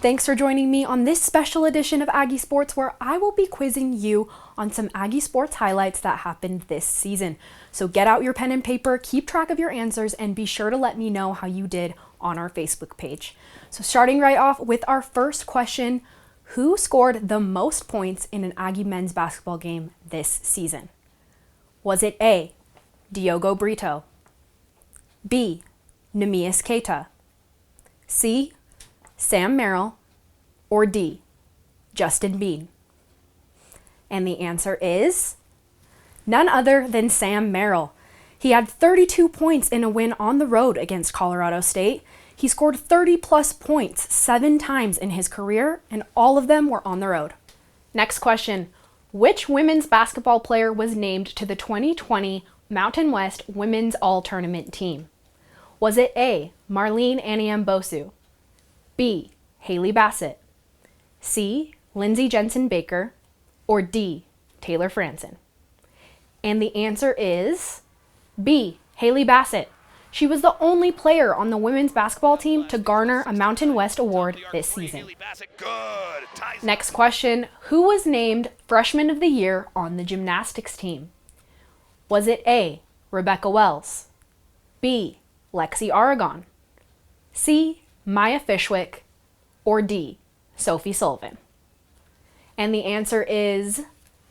Thanks for joining me on this special edition of Aggie Sports, where I will be quizzing you on some Aggie Sports highlights that happened this season. So get out your pen and paper, keep track of your answers, and be sure to let me know how you did on our Facebook page. So starting right off with our first question, who scored the most points in an Aggie men's basketball game this season? Was it A, Diogo Brito, B, Neemias Queta, C, Sam Merrill, or D, Justin Bean? And the answer is none other than Sam Merrill. He had 32 points in a win on the road against Colorado State. He scored 30 plus points 7 times in his career, and all of them were on the road. Next question, which women's basketball player was named to the 2020 Mountain West Women's All-Tournament team? Was it A, Marlene Aniambosu, B, Haley Bassett, C, Lindsey Jensen Baker, or D, Taylor Franson? And the answer is B, Haley Bassett. She was the only player on the women's basketball team to garner a Mountain West award this season. Next question, who was named Freshman of the Year on the gymnastics team? Was it A, Rebecca Wells, B, Lexi Aragon, C, Maya Fishwick, or D, Sophie Sullivan? And the answer is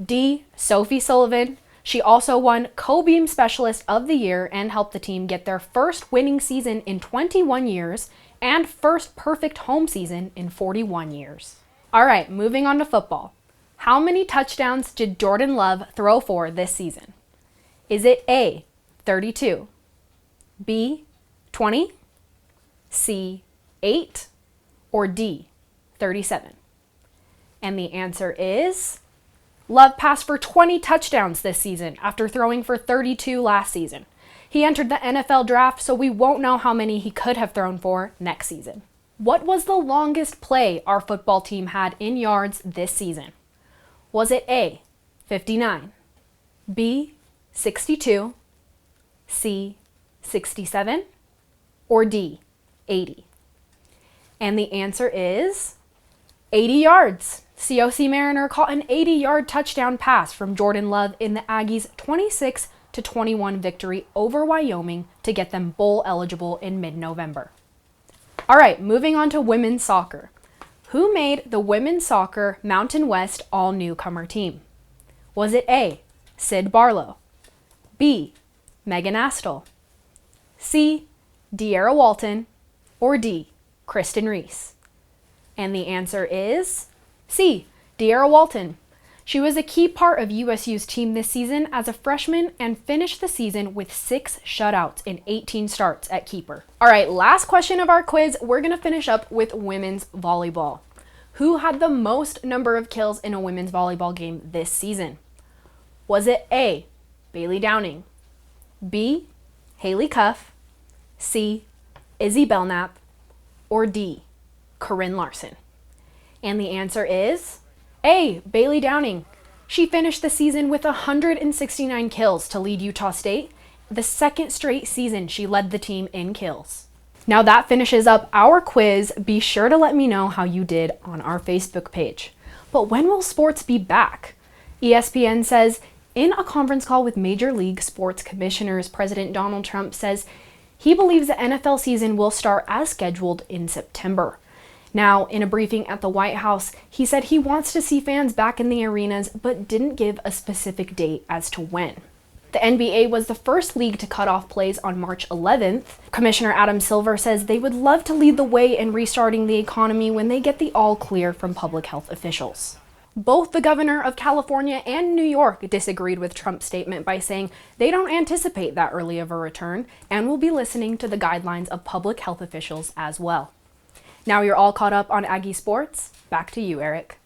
D, Sophie Sullivan. She also won Co-Beam Specialist of the Year and helped the team get their first winning season in 21 years and first perfect home season in 41 years. All right, moving on to football. How many touchdowns did Jordan Love throw for this season? Is it A, 32, B, 20, C, 8, or D, 37? And the answer is Love passed for 20 touchdowns this season after throwing for 32 last season. He entered the NFL draft, so we won't know how many he could have thrown for next season. What was the longest play our football team had in yards this season? Was it A, 59, B, 62, C, 67, or D, 80? And the answer is 80 yards. COC Mariner caught an 80-yard touchdown pass from Jordan Love in the Aggies' 26-21 victory over Wyoming to get them bowl eligible in mid-November. All right, moving on to women's soccer. Who made the women's soccer Mountain West all-newcomer team? Was it A, Sid Barlow, B, Megan Astle, C, De'Ara Walton, or D, Kristen Reese? And the answer is C, De'Ara Walton. She was a key part of USU's team this season as a freshman and finished the season with 6 shutouts in 18 starts at keeper. All right, last question of our quiz. We're going to finish up with women's volleyball. Who had the most number of kills in a women's volleyball game this season? Was it A, Bailey Downing, B, Haley Cuff, C, Izzy Belknap, or D, Corinne Larson? And the answer is A, Bailey Downing. She finished the season with 169 kills to lead Utah State, the second straight season she led the team in kills. Now that finishes up our quiz. Be sure to let me know how you did on our Facebook page. But when will sports be back? ESPN says in a conference call with Major League Sports Commissioners, President Donald Trump says he believes the NFL season will start as scheduled in September. Now, in a briefing at the White House, he said he wants to see fans back in the arenas, but didn't give a specific date as to when. The NBA was the first league to cut off plays on March 11th. Commissioner Adam Silver says they would love to lead the way in restarting the economy when they get the all clear from public health officials. Both the governor of California and New York disagreed with Trump's statement by saying they don't anticipate that early of a return and will be listening to the guidelines of public health officials as well. Now you're all caught up on Aggie Sports. Back to you, Eric.